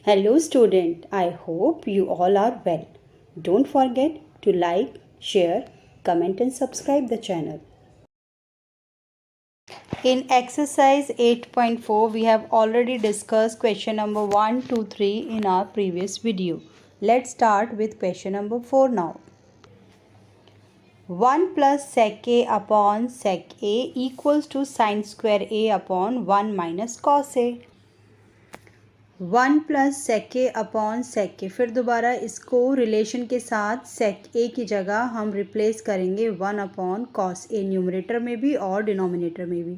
Hello student, I hope you all are well. Don't forget to like, share, comment and subscribe the channel. In exercise 8.4 we have already discussed question number 1, 2, 3 in our previous video. Let's start with question number 4 now. 1 plus sec a upon sec a equals to sin square a upon 1 minus cos a. 1 plus sec A upon sec A, फिर दोबारा इसको relation के साथ सेक ए की जगह हम replace करेंगे 1 upon cos ए, numerator में भी और डिनोमिनेटर में भी.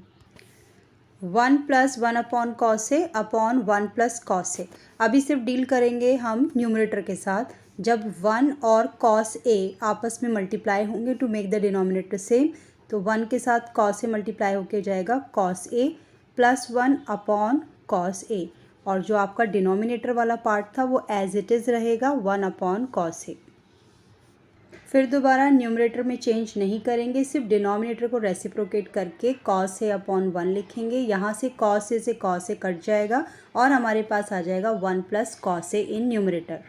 1 plus 1 upon cos A upon 1 plus cos ए. अभी सिर्फ डील करेंगे हम न्यूमरेटर के साथ. जब 1 और कॉस ए आपस में मल्टीप्लाई होंगे to make the denominator same, तो 1 के साथ कॉस ए मल्टीप्लाई होके जाएगा कॉस ए प्लस 1 अपॉन कॉस ए, और जो आपका डिनोमिनेटर वाला पार्ट था वो एज इट इज़ रहेगा 1 अपॉन कॉस ए. फिर दोबारा न्यूमरेटर में चेंज नहीं करेंगे, सिर्फ डिनोमिनेटर को रेसिप्रोकेट करके कॉस ए अपॉन 1 लिखेंगे. यहाँ से कॉस ए से कॉस ए कट जाएगा और हमारे पास आ जाएगा 1 plus cos A in numerator.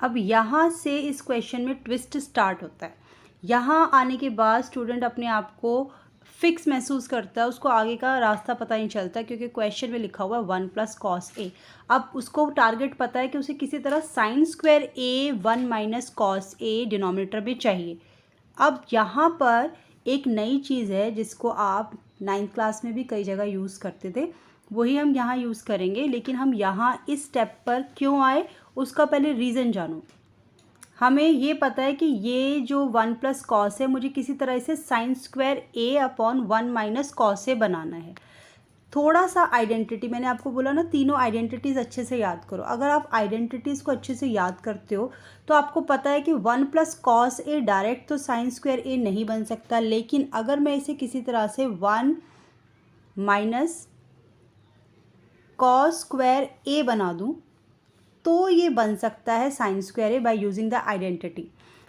अब यहाँ से इस क्वेश्चन में ट्विस्ट स्टार्ट होता है. यहाँ आने के बाद स्टूडेंट अपने आप को फिक्स महसूस करता है, उसको आगे का रास्ता पता नहीं चलता क्योंकि क्वेश्चन में लिखा हुआ है 1 प्लस कॉस ए. अब उसको टारगेट पता है कि उसे किसी तरह साइन स्क्वायर ए 1 माइनस कॉस ए डिनोमिनेटर भी चाहिए. अब यहाँ पर एक नई चीज़ है जिसको आप 9th क्लास में भी कई जगह यूज़ करते थे, वही हम यहाँ यूज़ करेंगे. लेकिन हम यहाँ इस स्टेप पर क्यों आए उसका पहले रीज़न जानो. हमें ये पता है कि ये जो 1 प्लस कॉस है मुझे किसी तरह से साइन स्क्वायर ए अपॉन 1 माइनस कॉस ए बनाना है. थोड़ा सा आइडेंटिटी, मैंने आपको बोला ना तीनों आइडेंटिटीज़ अच्छे से याद करो. अगर आप आइडेंटिटीज़ को अच्छे से याद करते हो तो आपको पता है कि 1 प्लस कॉस ए डायरेक्ट तो साइन स्क्वायर ए नहीं बन सकता, लेकिन अगर मैं इसे किसी तरह से 1 माइनस कॉस स्क्वायर ए बना दूँ तो ये बन सकता है sign square A by using the identity.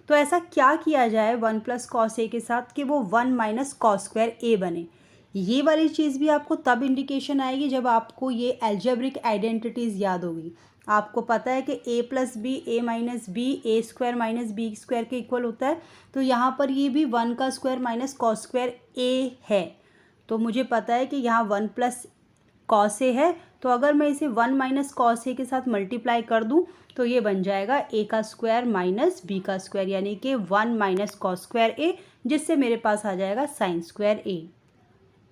तो ऐसा क्या किया जाए 1 प्लस कॉस ए के साथ कि वो 1 माइनस कॉस स्क्वायर ए बने. ये वाली चीज़ भी आपको तब इंडिकेशन आएगी जब आपको ये एल्जेब्रिक आइडेंटिटीज़ याद होगी. आपको पता है कि ए प्लस बी ए माइनस बी ए स्क्वायर माइनस बी स्क्वायर के इक्वल होता है. तो यहाँ पर ये भी 1 का स्क्वायर माइनस कॉस स्क्वायर ए है. तो मुझे पता है कि यहाँ 1 प्लस कॉस ए है, तो अगर मैं इसे 1 माइनस कॉस ए के साथ मल्टीप्लाई कर दूं तो ये बन जाएगा ए का स्क्वायर माइनस बी का स्क्वायर, यानी कि 1 माइनस कॉस स्क्वायर ए, जिससे मेरे पास आ जाएगा साइन स्क्वायर ए.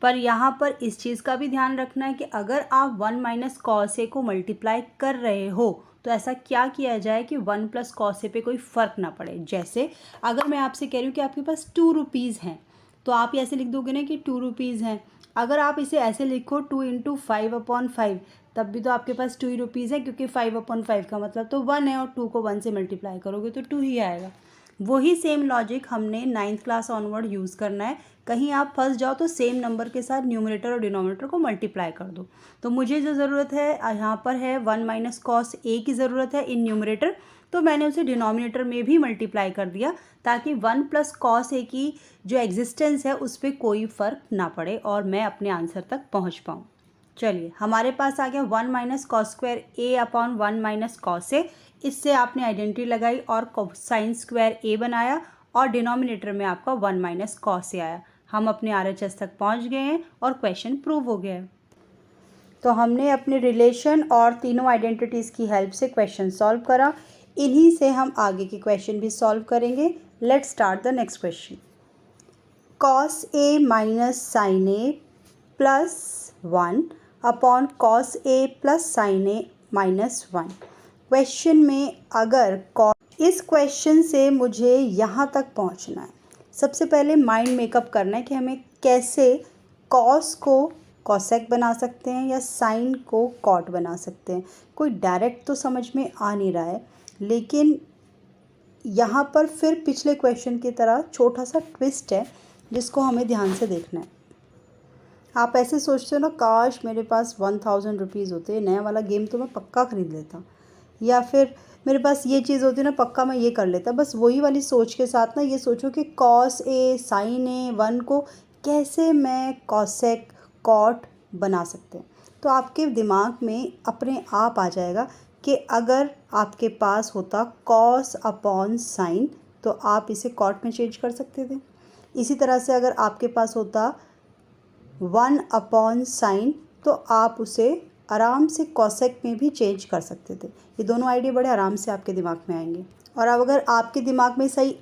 पर यहाँ पर इस चीज़ का भी ध्यान रखना है कि अगर आप 1 माइनस कॉस ए को मल्टीप्लाई कर रहे हो तो ऐसा क्या किया जाए कि 1 प्लस कॉस ए पे कोई फ़र्क ना पड़े. जैसे अगर मैं आपसे कह रही हूँ कि आपके पास 2 रुपीज़ हैं, तो आप ऐसे लिख दोगे ना कि 2 रुपीज़ हैं. अगर आप इसे ऐसे लिखो 2 इंटू 5 अपॉन 5, तब भी तो आपके पास 2 ही रुपीज़ है, क्योंकि 5 अपॉन 5 का मतलब तो 1 है और 2 को 1 से मल्टीप्लाई करोगे तो 2 ही आएगा. वही सेम लॉजिक हमने 9th क्लास ऑनवर्ड यूज़ करना है. कहीं आप फंस जाओ तो सेम नंबर के साथ न्यूमरेटर और डिनोमिनेटर को मल्टीप्लाई कर दो. तो मुझे जो ज़रूरत है यहाँ पर है 1 माइनस कॉस ए की ज़रूरत है इन न्यूमरेटर, तो मैंने उसे डिनोमिनेटर में भी मल्टीप्लाई कर दिया ताकि 1 प्लस कॉस ए की जो एग्जिस्टेंस है उस पर कोई फ़र्क ना पड़े और मैं अपने आंसर तक पहुँच पाऊँ. चलिए, हमारे पास आ गया 1 माइनस कॉस स्क्वायर ए अपॉन 1 माइनस कॉस ए. इससे आपने आइडेंटिटी लगाई और साइन स्क्वायर ए बनाया और डिनोमिनेटर में आपका 1 माइनस कॉस ए आया. हम अपने RHS तक पहुंच गए हैं और क्वेश्चन प्रूव हो गया है. तो हमने अपने रिलेशन और तीनों आइडेंटिटीज़ की हेल्प से क्वेश्चन सॉल्व करा. इन्हीं से हम आगे के क्वेश्चन भी सॉल्व करेंगे. Let's start the next question. Cos A minus sine a plus 1 upon cos A plus sine a minus 1. Question में अगर इस क्वेश्चन से मुझे यहाँ तक पहुँचना है, सबसे पहले माइंड मेकअप करना है कि हमें कैसे कॉस को कॉसेक बना सकते हैं या साइन को कॉट बना सकते हैं. कोई डायरेक्ट तो समझ में आ नहीं रहा है, लेकिन यहाँ पर फिर पिछले क्वेश्चन की तरह छोटा सा ट्विस्ट है जिसको हमें ध्यान से देखना है. आप ऐसे सोचते हो ना, काश मेरे पास 1000 रुपीज़ होते, नया वाला गेम तो मैं पक्का ख़रीद लेता, या फिर मेरे पास ये चीज़ होती ना पक्का मैं ये कर लेता. बस वही वाली सोच के साथ ना ये सोचो कि कॉस ए साइन ए 1 को कैसे मैं कॉसेक कॉट बना सकते हैं. तो आपके दिमाग में अपने आप आ जाएगा कि अगर आपके पास होता कॉस अपॉन साइन तो आप इसे कॉट में चेंज कर सकते थे। इसी तरह से अगर आपके पास होता 1 अपॉन साइन तो आप उसे आराम से कॉसेक में भी चेंज कर सकते थे। ये दोनों आइडिया बड़े आराम से आपके दिमाग में आएंगे। और अब अगर आपके दिमाग में सही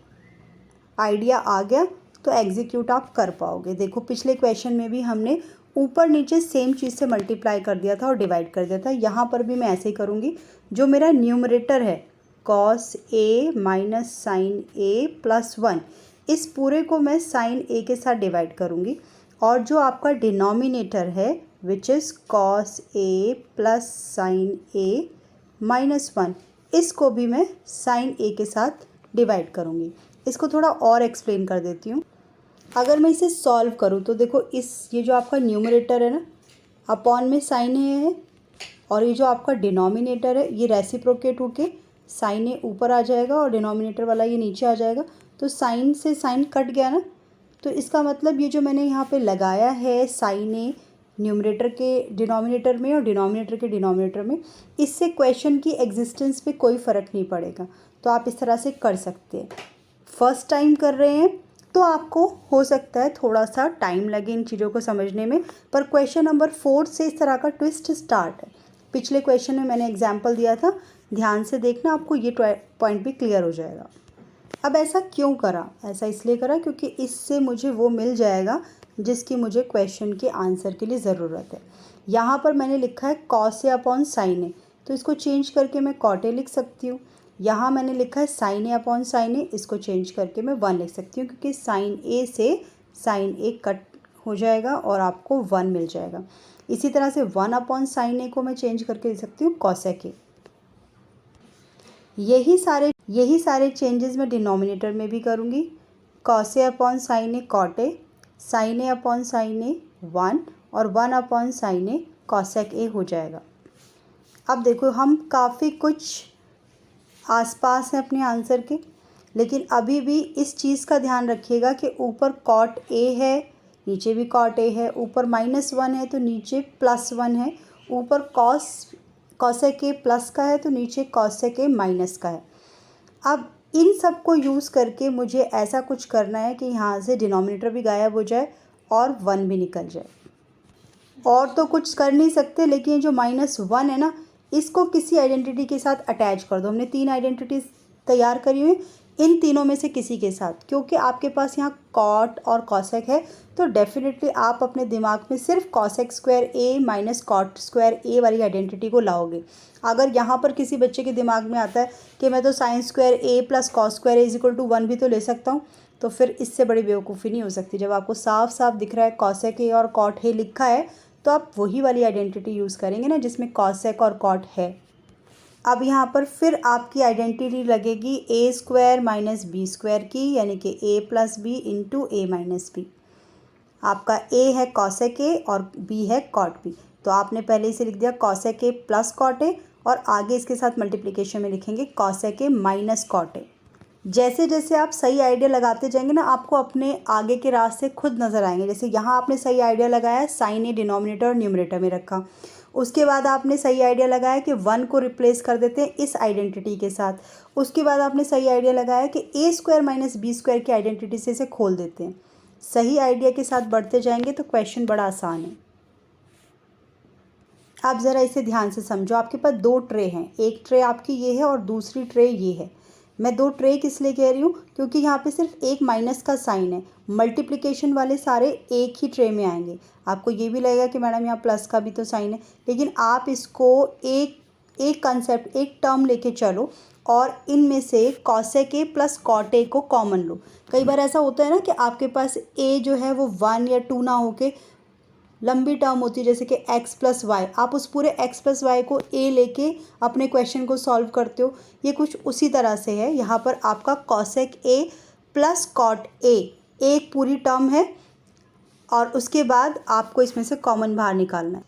आइडिया आ गया तो एग्जीक्यूट आप कर पाओगे। देखो पिछले क्वेश्चन में भी हमने ऊपर नीचे सेम चीज़ से मल्टीप्लाई कर दिया था और डिवाइड कर दिया था। यहाँ पर भी मैं ऐसे ही करूँगी। जो मेरा न्यूमरेटर है cos A minus sine a plus 1, इस पूरे को मैं साइन ए के साथ डिवाइड करूँगी। और जो आपका डिनोमिनेटर है which is cos A plus sine a minus 1, इसको भी मैं साइन ए के साथ डिवाइड करूँगी। इसको थोड़ा और एक्सप्लेन कर देती हूँ। अगर मैं इसे सॉल्व करूँ तो देखो ये जो आपका न्यूमरेटर है ना, अपॉन में साइन ए है, और ये जो आपका डिनोमिनेटर है ये रेसिप्रोकेट होके साइन ए ऊपर आ जाएगा और डिनोमिनेटर वाला ये नीचे आ जाएगा। तो साइन से साइन कट गया ना, तो इसका मतलब ये जो मैंने यहाँ पे लगाया है साइन ए न्यूमरेटर के डिनोमिनेटर में और डिनोमिनेटर के डिनोमिनेटर में, इससे क्वेश्चन की एग्जिस्टेंस पे कोई फ़र्क नहीं पड़ेगा। तो आप इस तरह से कर सकते हैं। फर्स्ट टाइम कर रहे हैं तो आपको हो सकता है थोड़ा सा टाइम लगे इन चीज़ों को समझने में, पर क्वेश्चन नंबर 4 से इस तरह का ट्विस्ट स्टार्ट है। पिछले क्वेश्चन में मैंने एग्जाम्पल दिया था, ध्यान से देखना, आपको ये पॉइंट भी क्लियर हो जाएगा। अब ऐसा क्यों करा? ऐसा इसलिए करा क्योंकि इससे मुझे वो मिल जाएगा जिसकी मुझे क्वेश्चन के आंसर के लिए ज़रूरत है। यहाँ पर मैंने लिखा है कॉस ए अपॉन साइन ए, तो इसको चेंज करके मैं कॉट ए लिख सकती हूँ। यहाँ मैंने लिखा है साइन ए अपॉन साइन ए, इसको चेंज करके मैं 1 लिख सकती हूँ क्योंकि साइन ए से साइन ए कट हो जाएगा और आपको 1 मिल जाएगा। इसी तरह से 1 अपॉन साइन ए को मैं चेंज करके लिख सकती हूँ कॉसेक ए। यही सारे चेंजेस मैं डिनोमिनेटर में भी करूँगी। Cos A upon sine A cot A, sine A upon sine A 1 और 1 upon sine A cosec A हो जाएगा। अब देखो हम काफ़ी कुछ आसपास हैं अपने आंसर के, लेकिन अभी भी इस चीज़ का ध्यान रखिएगा कि ऊपर कॉट ए है, नीचे भी कॉट ए है, ऊपर -1 है तो नीचे +1 है, ऊपर कॉसेक ए प्लस का है तो नीचे कॉसेक ए माइनस का है। अब इन सब को यूज़ करके मुझे ऐसा कुछ करना है कि यहाँ से डिनोमिनेटर भी गायब हो जाए और 1 भी निकल जाए। और तो कुछ कर नहीं सकते, लेकिन जो -1 है ना, इसको किसी आइडेंटिटी के साथ अटैच कर दो। हमने 3 आइडेंटिटीज़ तैयार करी हुई, इन तीनों में से किसी के साथ, क्योंकि आपके पास यहाँ कॉट और कॉसेक है तो डेफिनेटली आप अपने दिमाग में सिर्फ cosec square A minus cot square ए वाली आइडेंटिटी को लाओगे। अगर यहाँ पर किसी बच्चे के दिमाग में आता है कि मैं तो sine square A plus cos square a equal to 1 भी तो ले सकता हूँ, तो फिर इससे बड़ी बेवकूफ़ी नहीं हो सकती। जब आपको साफ साफ दिख रहा है कॉसेक ए और कॉट ए लिखा है तो आप वही वाली आइडेंटिटी यूज़ करेंगे ना जिसमें कॉसेक और कॉट है। अब यहाँ पर फिर आपकी आइडेंटिटी लगेगी ए स्क्वायर माइनस बी स्क्वायर की, यानी कि ए प्लस बी इंटू ए माइनस बी। आपका ए है कॉसेक ए और बी है कॉट बी, तो आपने पहले इसे लिख दिया कॉसेक ए प्लस कॉट ए, और आगे इसके साथ मल्टीप्लिकेशन में लिखेंगे cosec A minus cot a. जैसे जैसे आप सही आइडिया लगाते जाएंगे ना, आपको अपने आगे के रास्ते खुद नज़र आएंगे। जैसे यहाँ आपने सही आइडिया लगाया, साइन ए डिनोमिनेटर और न्यूमरेटर में रखा। उसके बाद आपने सही आइडिया लगाया कि 1 को रिप्लेस कर देते हैं इस आइडेंटिटी के साथ। उसके बाद आपने सही आइडिया लगाया कि ए स्क्वायर माइनस बी स्क्वायर की आइडेंटिटी से इसे खोल देते हैं। सही आइडिया के साथ बढ़ते जाएंगे तो क्वेश्चन बड़ा आसान है। आप ज़रा इसे ध्यान से समझो। आपके पास 2 ट्रे हैं, एक ट्रे आपकी ये है और दूसरी ट्रे ये है। मैं 2 ट्रे किस लिए कह रही हूँ? क्योंकि यहाँ पे सिर्फ एक माइनस का साइन है, मल्टीप्लिकेशन वाले सारे एक ही ट्रे में आएंगे। आपको ये भी लगेगा कि मैडम यहाँ प्लस का भी तो साइन है, लेकिन आप इसको एक कंसेप्ट, एक टर्म लेके चलो और इनमें से cosec A plus cot a को कॉमन लो। कई बार ऐसा होता है ना कि आपके पास ए जो है वो 1 या 2 ना होके लंबी टर्म होती है, जैसे कि x प्लस वाई। आप उस पूरे x प्लस वाई को a लेके अपने क्वेश्चन को सॉल्व करते हो। ये कुछ उसी तरह से है। यहाँ पर आपका cosec a plus cot a एक पूरी टर्म है और उसके बाद आपको इसमें से कॉमन बाहर निकालना है।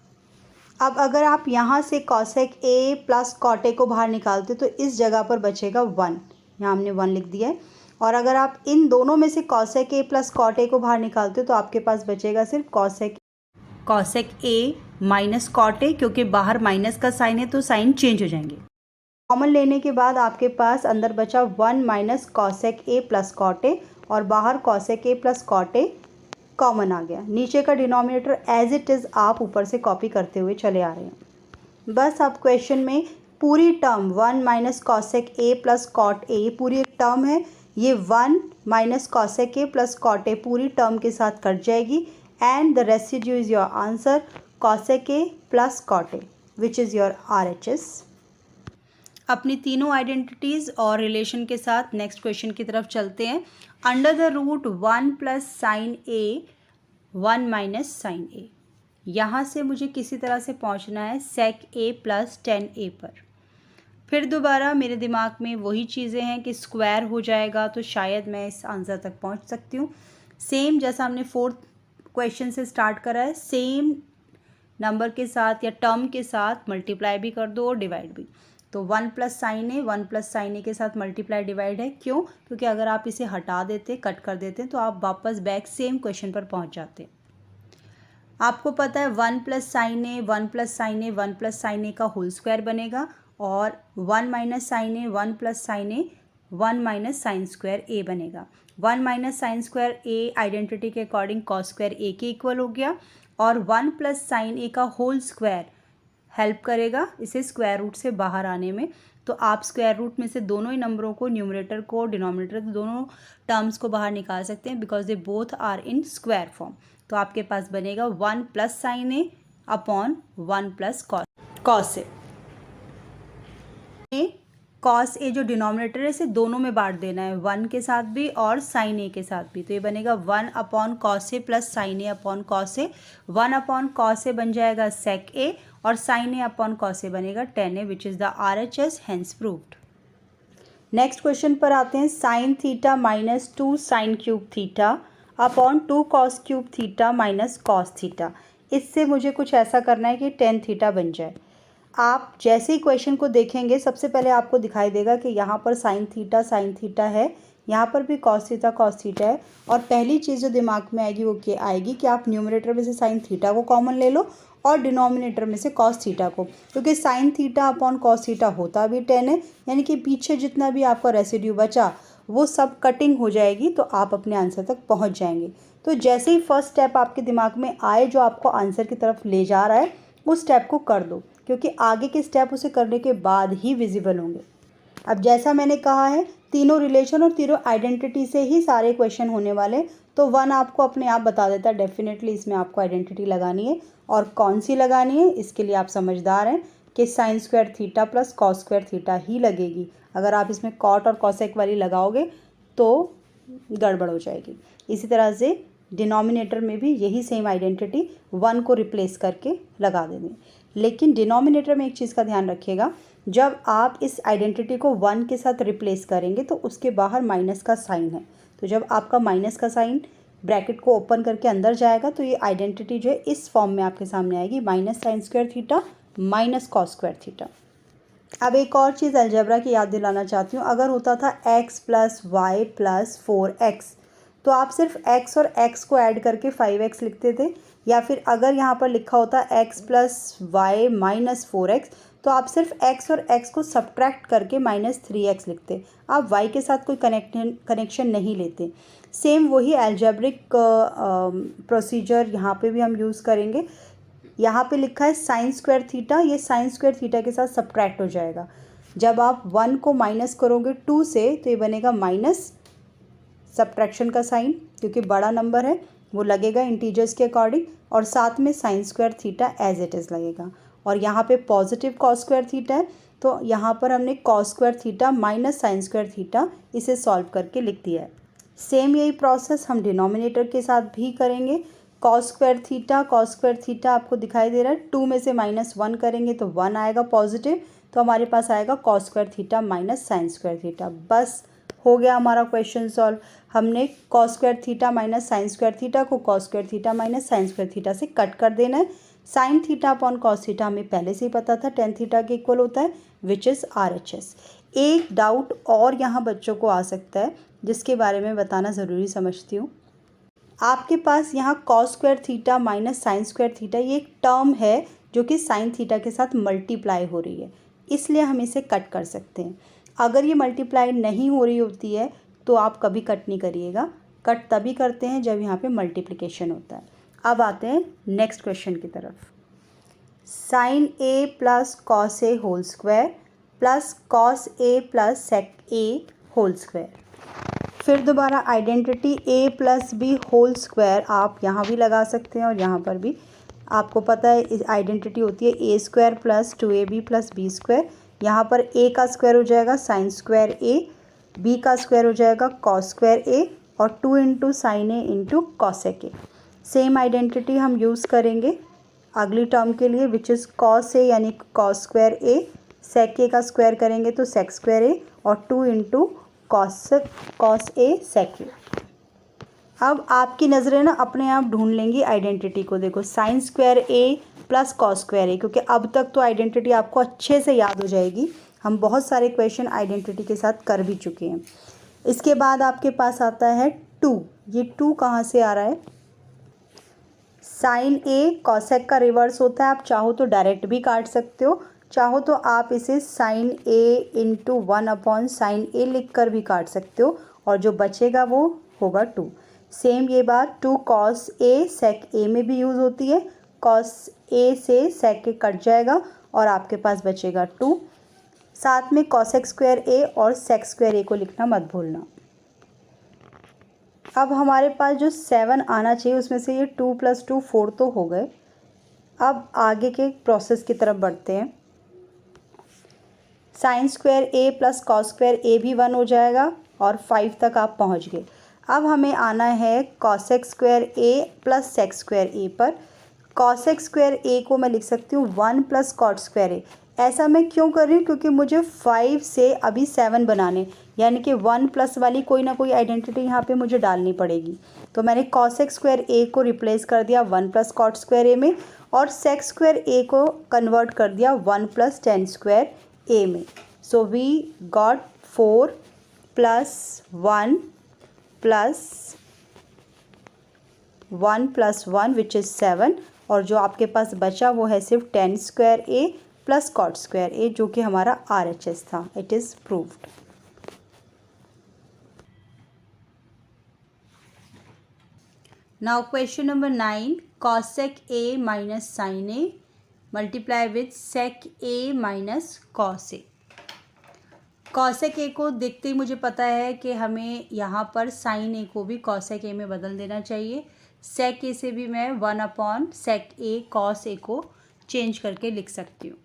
अब अगर आप यहाँ से cosec a plus cot a को बाहर निकालते हो तो इस जगह पर बचेगा 1। यहाँ हमने 1 लिख दिया है। और अगर आप इन दोनों में से cosec a plus cot a को बाहर निकालते हो तो आपके पास बचेगा सिर्फ cosec A minus cot a, क्योंकि बाहर माइनस का साइन है तो साइन चेंज हो जाएंगे। कॉमन लेने के बाद आपके पास अंदर बचा 1 माइनस कॉसेक ए प्लस कॉट ए, और बाहर cosec A plus cot A common आ गया। नीचे का डिनोमिनेटर एज इट इज़ आप ऊपर से कॉपी करते हुए चले आ रहे हैं। बस अब क्वेश्चन में पूरी term 1 minus cosec A plus cot a पूरी एक टर्म है, ये 1 minus cosec A plus cot a पूरी टर्म के साथ कट जाएगी and the residue is your answer cosec A plus cot a which is your RHS। अपनी तीनों आइडेंटिटीज़ और रिलेशन के साथ नेक्स्ट क्वेश्चन की तरफ चलते हैं। Under the root 1 plus sine A 1 minus sine A, यहाँ से मुझे किसी तरह से पहुँचना है सेक ए प्लस 10a पर। फिर दोबारा मेरे दिमाग में वही चीज़ें हैं कि स्क्वायर हो जाएगा तो शायद मैं इस आंसर तक पहुँच सकती हूँ। सेम जैसा हमने फोर्थ क्वेश्चन से स्टार्ट करा है, सेम नंबर के साथ या टर्म के साथ मल्टीप्लाई भी कर दो और डिवाइड भी। तो 1 plus sine A 1 plus sine ए के साथ मल्टीप्लाई डिवाइड है। क्यों? क्योंकि अगर आप इसे हटा देते, कट कर देते, तो आप वापस बैक सेम क्वेश्चन पर पहुंच जाते। आपको पता है 1 plus sine A 1 plus sine A 1 plus sine ए का होल स्क्वायर बनेगा, और 1 minus sine A 1 plus sine A 1 minus sine square ए बनेगा। 1 माइनस साइन स्क्वायर ए आइडेंटिटी के अकॉर्डिंग कॉस स्क्वायर ए के इक्वल हो गया, और 1 प्लस साइन ए का होल स्क्वायर हेल्प करेगा इसे स्क्वायर रूट से बाहर आने में। तो आप स्क्वायर रूट में से दोनों ही नंबरों को, न्यूमरेटर को, डिनोमिनेटर, दोनों टर्म्स को बाहर निकाल सकते हैं because they both are in square form. तो आपके पास बनेगा 1 plus sine A upon 1 plus cos a. Cos a जो डिनोमिनेटर है इसे दोनों में बांट देना है, 1 के साथ भी और साइन ए के साथ भी। तो ये बनेगा 1 upon cos A plus sine A upon cos A. 1 upon cos A बन जाएगा सेक ए, और sine A upon cos A बनेगा tan A which is the RHS, hence proved. Next question पर आते हैं। Sine theta minus 2 sine cube theta upon 2 cos cube theta minus cos theta. इससे मुझे कुछ ऐसा करना है कि tan थीटा बन जाए। आप जैसे ही क्वेश्चन को देखेंगे सबसे पहले आपको दिखाई देगा कि यहाँ पर साइन थीटा है, यहाँ पर भी कॉस थीटा है, और पहली चीज़ जो दिमाग में आएगी वो क्या आएगी कि आप न्यूमरेटर में से साइन थीटा को कॉमन ले लो और डिनोमिनेटर में से कॉस थीटा को, क्योंकि sign theta upon cos theta होता भी tan है, यानी कि पीछे जितना भी आपका रेसिड्यू बचा वो सब कटिंग हो जाएगी, तो आप अपने आंसर तक पहुँच जाएंगे। तो जैसे ही फर्स्ट स्टेप आपके दिमाग में आए जो आपको आंसर की तरफ ले जा रहा है, उस स्टेप को कर दो, क्योंकि आगे के स्टेप उसे करने के बाद ही विजिबल होंगे। अब जैसा मैंने कहा है, तीनों रिलेशन और तीनों आइडेंटिटी से ही सारे क्वेश्चन होने वाले, तो 1 आपको अपने आप बता देता है डेफिनेटली इसमें आपको आइडेंटिटी लगानी है, और कौन सी लगानी है इसके लिए आप समझदार हैं कि sine square theta plus cos square theta ही लगेगी। अगर आप इसमें कॉट और कॉसेक वाली लगाओगे तो गड़बड़ हो जाएगी। इसी तरह से डिनोमिनेटर में भी यही सेम आइडेंटिटी 1 को रिप्लेस करके लगा देंगे। लेकिन डिनोमिनेटर में एक चीज़ का ध्यान रखिएगा, जब आप इस आइडेंटिटी को 1 के साथ रिप्लेस करेंगे तो उसके बाहर माइनस का साइन है। तो जब आपका माइनस का साइन ब्रैकेट को ओपन करके अंदर जाएगा तो ये आइडेंटिटी जो है इस फॉर्म में आपके सामने आएगी, minus sine square theta minus cos square theta. अब एक और चीज़ अलजेब्रा की याद दिलाना चाहती हूँ। अगर होता था x plus Y plus 4x, तो आप सिर्फ x और x को ऐड करके 5x लिखते थे, या फिर अगर यहाँ पर लिखा होता x plus Y minus 4x, तो आप सिर्फ x और x को सब्ट्रैक्ट करके माइनस 3x लिखते। आप y के साथ कोई कनेक्शन नहीं लेते। सेम वही अलजेब्रिक प्रोसीजर यहाँ पे भी हम यूज़ करेंगे। यहाँ पे लिखा है साइन स्क्वायर थीटा, ये साइन स्क्वायर थीटा के साथ सब्ट्रैक्ट हो जाएगा। जब आप 1 को माइनस करोगे 2 से तो ये बनेगा माइनस, सब्ट्रैक्शन का साइन क्योंकि बड़ा नंबर है वो लगेगा इंटीजर्स के अकॉर्डिंग, और साथ में sine square theta as it is लगेगा। और यहाँ पे पॉजिटिव कॉस स्क्वायर थीटा है, तो यहाँ पर हमने cos square theta minus sine square theta इसे सॉल्व करके लिख दिया है। सेम यही प्रोसेस हम डिनोमिनेटर के साथ भी करेंगे। कॉस स्क्वायर थीटा आपको दिखाई दे रहा है, 2 में से -1 करेंगे तो 1 आएगा पॉजिटिव, तो हमारे पास आएगा cos square theta minus sine square theta. बस हो गया हमारा क्वेश्चन सॉल्व। हमने cos square theta minus sine square theta को cos square theta minus sine square theta से कट कर देना है। Sine theta upon cos theta हमें पहले से ही पता था टेन थीटा के इक्वल होता है, विच इज़ RHS। एक डाउट और यहाँ बच्चों को आ सकता है जिसके बारे में बताना ज़रूरी समझती हूँ। आपके पास यहाँ cos square theta minus sine square theta, ये एक टर्म है जो कि साइन थीटा के साथ मल्टीप्लाई हो रही है। इसलिए हम इसे कट कर सकते हैं। अगर ये मल्टीप्लाई नहीं हो रही होती है तो आप कभी कट नहीं करिएगा, कट तभी करते हैं जब यहाँ पे मल्टीप्लिकेशन होता है। अब आते हैं नेक्स्ट क्वेश्चन की तरफ। Sign a plus cos A whole square plus cos A plus sec A whole square. फिर दोबारा आइडेंटिटी ए प्लस बी होल स्क्वायर आप यहाँ भी लगा सकते हैं और यहाँ पर भी। आपको पता है आइडेंटिटी होती है A square plus 2ab plus B square. यहाँ पर ए का स्क्वायर हो जाएगा साइन स्क्वायर ए, बी का स्क्वायर हो जाएगा कॉस स्क्वायर ए और 2 into sine A into cosec A. Same identity हम यूज़ करेंगे अगली टर्म के लिए विच इज़ कॉस ए यानी कॉस स्क्वायर ए, सेक ए का स्क्वायर करेंगे तो सेक स्क्वायर ए और 2 इंटू कॉस ए सेक ए। अब आपकी नज़रें ना अपने आप ढूंढ लेंगी आइडेंटिटी को। देखो साइन स्क्वायर ए प्लस कॉस स्क्वायर ए, क्योंकि अब तक तो आइडेंटिटी आपको अच्छे से याद हो जाएगी। हम बहुत सारे क्वेश्चन आइडेंटिटी के साथ कर भी चुके हैं। इसके बाद आपके पास आता है 2। ये 2 कहाँ से आ रहा है? साइन ए कॉसेक का रिवर्स होता है। आप चाहो तो डायरेक्ट भी काट सकते हो, चाहो तो आप इसे sign A into 1 upon sine ए लिख कर भी काट सकते हो और जो बचेगा वो होगा 2। सेम ये बात 2 कॉस ए सेक ए में भी यूज़ होती है। कॉस ए से सेक ए कट जाएगा और आपके पास बचेगा 2। साथ में कॉसेक स्क्वायर ए और सेक स्क्वायर ए को लिखना मत भूलना। अब हमारे पास जो 7 आना चाहिए उसमें से ये 2 + 2 4 तो हो गए। अब आगे के प्रोसेस की तरफ बढ़ते हैं। साइन स्क्वायर ए प्लस कॉस स्क्वायर ए भी 1 हो जाएगा और 5 तक आप पहुंच गए। अब हमें आना है कॉसेक स्क्वायर ए प्लस सेक स्क्वायर ए पर। कॉसेक स्क्वायर ए को मैं लिख सकती हूँ 1 प्लस कॉट स्क्वायर ए। ऐसा मैं क्यों कर रही हूँ? क्योंकि मुझे 5 से अभी 7 बनाने, यानी कि 1 प्लस वाली कोई ना कोई आइडेंटिटी यहाँ पे मुझे डालनी पड़ेगी। तो मैंने कॉसेक स्क्वायर ए को रिप्लेस कर दिया 1 प्लस कॉट स्क्वायर ए में और सेक स्क्वायर ए को कन्वर्ट कर दिया 1 प्लस टेन स्क्वायर ए में। So we got 4 + 1 + 1 which is 7 और जो आपके पास बचा वो है सिर्फ tan square A plus cot square A, जो कि हमारा RHS था। It is proved. Now question number 9, cosec A minus sine A multiply with sec A minus cos A. Cosec A को देखते ही मुझे पता है कि हमें यहाँ पर साइन ए को भी कॉसेक ए में बदल देना चाहिए। सेक ए से भी मैं 1 अपॉन सेक ए कॉस ए को चेंज करके लिख सकती हूँ।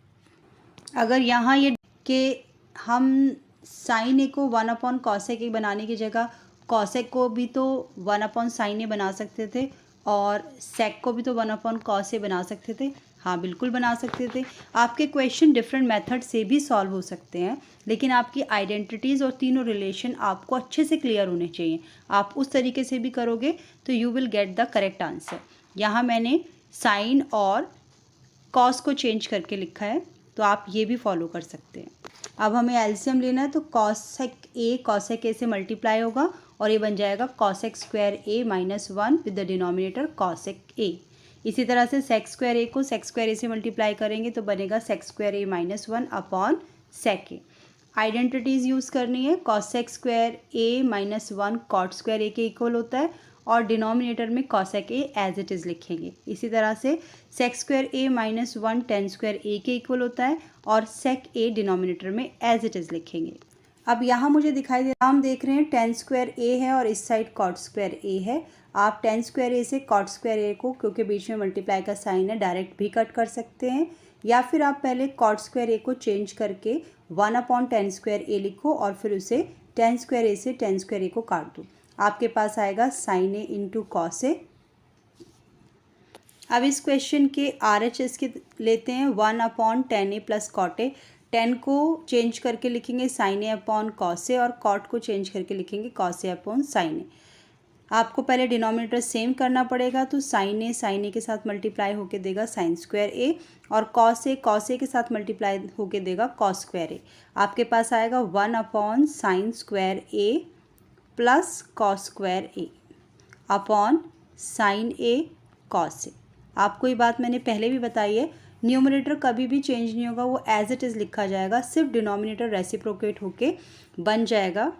अगर यहाँ ये कि हम साइन ए को 1 अपॉन कॉसेक ए बनाने की जगह कॉसेक को भी तो 1 अपॉन साइन ए बना सकते थे और सेक को भी तो 1 अपॉन कॉस ए बना सकते थे। हाँ, बिल्कुल बना सकते थे। आपके क्वेश्चन डिफरेंट मेथड से भी सॉल्व हो सकते हैं, लेकिन आपकी आइडेंटिटीज़ और तीनों रिलेशन आपको अच्छे से क्लियर होने चाहिए। आप उस तरीके से भी करोगे तो you will get the correct answer. यहाँ मैंने साइन और कॉस को चेंज करके लिखा है, तो आप ये भी फॉलो कर सकते हैं। अब हमें एलसीएम लेना है, तो कॉसेक ए से मल्टीप्लाई होगा और ये बन जाएगा cosec square A minus 1 with the denominator cosec ए। इसी तरह से सेक स्क्वायर ए को सेक स्क्वायर ए से मल्टीप्लाई करेंगे तो बनेगा sec square A minus 1 upon sec A. Identities use करनी है। Cosec square A minus 1 cot square A के इक्वल होता है और डिनोमिनेटर में cosec A as it is लिखेंगे। इसी तरह से sec square A minus 1 tan square A के इक्वल होता है और सेक ए डिनोमिनेटर में एज इट इज़ लिखेंगे। अब यहाँ मुझे दिखाई दे रहा, हम देख रहे हैं टेन स्क्वायर ए है और इस साइड कॉट स्क्वायर ए है। आप टेन स्क्वायर ए से कॉट स्क्वायर ए को, क्योंकि बीच में मल्टीप्लाई का साइन है, डायरेक्ट भी कट कर सकते हैं, या फिर आप पहले कॉट स्क्वायर ए को चेंज करके 1 अपॉन टेन स्क्वायर ए लिखो और फिर उसे टेन स्क्वायर ए से टेन स्क्वायर ए को काट दो। आपके पास आएगा sine A into cos A. अब इस क्वेश्चन के RHS के लेते हैं 1 upon tan A plus cot A. 10 को चेंज करके लिखेंगे साइन ए अपॉन कॉस ए और कॉट को चेंज करके लिखेंगे cos A upon sine A. आपको पहले डिनोमिनेटर सेम करना पड़ेगा, तो साइन ए के साथ मल्टीप्लाई होके देगा साइन स्क्वायर ए और कॉस ए के साथ मल्टीप्लाई होके देगा कॉस स्क्वायर ए। आपके पास आएगा 1 upon sign square A plus cos square A upon sine A cos ए। आपको ये बात मैंने पहले भी बताई है न्यूमरेटर कभी भी चेंज नहीं होगा, वो एज इट इज़ लिखा जाएगा, सिर्फ डिनोमिनेटर रेसिप्रोकेट होके बन जाएगा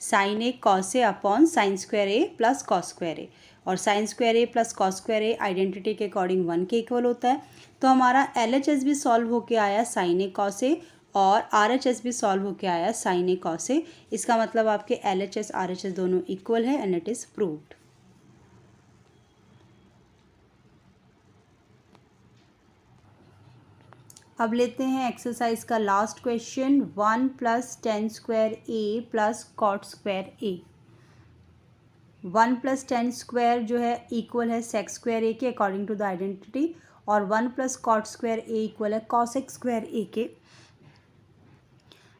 sign A cos A upon sign square A plus cos square A. और साइन स्क्वायर ए प्लस कॉस स्क्वायर ए आइडेंटिटी के अकॉर्डिंग 1 के इक्वल होता है। तो हमारा LHS भी सॉल्व होके आया साइन ए कॉस ए और RHS भी सॉल्व होके आया साइन ए कॉस ए। इसका मतलब आपके LHS RHS दोनों इक्वल है एंड इट इज़ प्रूव्ड। अब लेते हैं एक्सरसाइज का लास्ट क्वेश्चन, 1 + tan स्क्वायर ए प्लस कॉट स्क्वायर ए। 1 + tan स्क्वायर जो है इक्वल है सेक स्क्वायर ए के अकॉर्डिंग टू द आइडेंटिटी, और 1 + कॉट स्क्वायर ए इक्वल है कॉसेक स्क्वायर ए के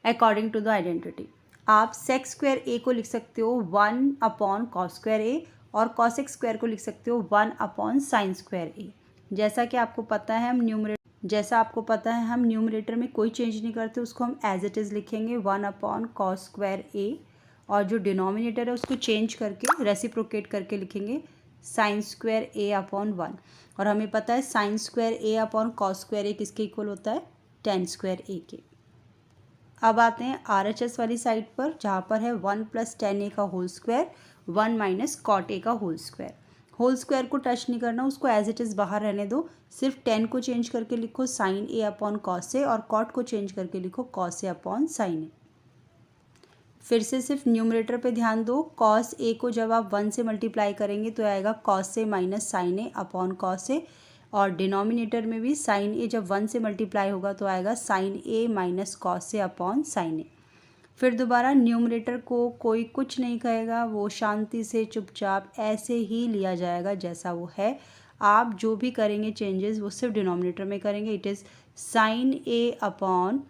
अकॉर्डिंग टू द आइडेंटिटी। आप सेक स्क्वायर ए को लिख सकते हो 1 अपॉन कॉस स्क्वायर ए, और कॉसेक स्क्वायर को लिख सकते हो 1 अपॉन साइन स्क्वायर ए। जैसा आपको पता है हम न्यूमरेटर में कोई चेंज नहीं करते, उसको हम एज इट इज़ लिखेंगे 1 अपॉन कॉस स्क्वायर ए, और जो डिनोमिनेटर है उसको चेंज करके रेसिप्रोकेट करके लिखेंगे साइन स्क्वायर ए अपॉन 1। और हमें पता है साइन स्क्वायर ए अपॉन कॉस स्क्वायर ए किसके इक्वल होता है, tan स्क्वायर ए के। अब आते हैं RHS वाली साइड पर, जहाँ पर है 1 + tan ए का होल स्क्वायर 1 - cot ए का होल स्क्वायर। होल स्क्वायर को टच नहीं करना, उसको एज इट इज़ बाहर रहने दो, सिर्फ 10 को चेंज करके लिखो साइन ए अपॉन कॉस ए, और कॉट को चेंज करके लिखो कॉस ए अपॉन साइन ए। फिर से सिर्फ न्यूमरेटर पे ध्यान दो, कॉस ए को जब आप 1 से मल्टीप्लाई करेंगे तो आएगा cos A minus sine A upon cos ए, और डिनोमिनेटर में भी साइन ए जब 1 से मल्टीप्लाई होगा तो आएगा sine a minus cos A upon sine ए। फिर दोबारा न्यूमरेटर को कोई कुछ नहीं कहेगा, वो शांति से चुपचाप ऐसे ही लिया जाएगा जैसा वो है। आप जो भी करेंगे चेंजेस वो सिर्फ डिनोमिनेटर में करेंगे, it is sine A upon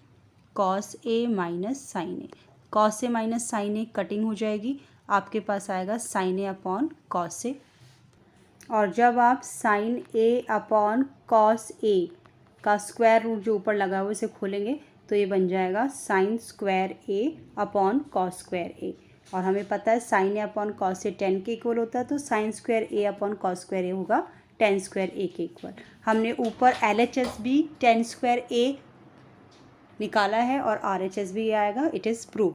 cos A minus sine A. Cos A minus sine A cutting हो जाएगी, आपके पास आएगा साइन ए अपॉन कॉस ए। और जब आप sine A upon cos A का स्क्वायर रूट जो ऊपर लगा हुआ उसे खोलेंगे तो ये बन जाएगा sine square A upon cos square A. और हमें पता है साइन ए अपॉन कॉस ए 10 के इक्वल होता है, तो साइन स्क्वायर ए अपॉन कॉस स्क्वायर ए होगा tan स्क्वायर ए के इक्वल। हमने ऊपर LHS भी tan स्क्वायर ए निकाला है और RHS भी आएगा, इट इज़ प्रूव।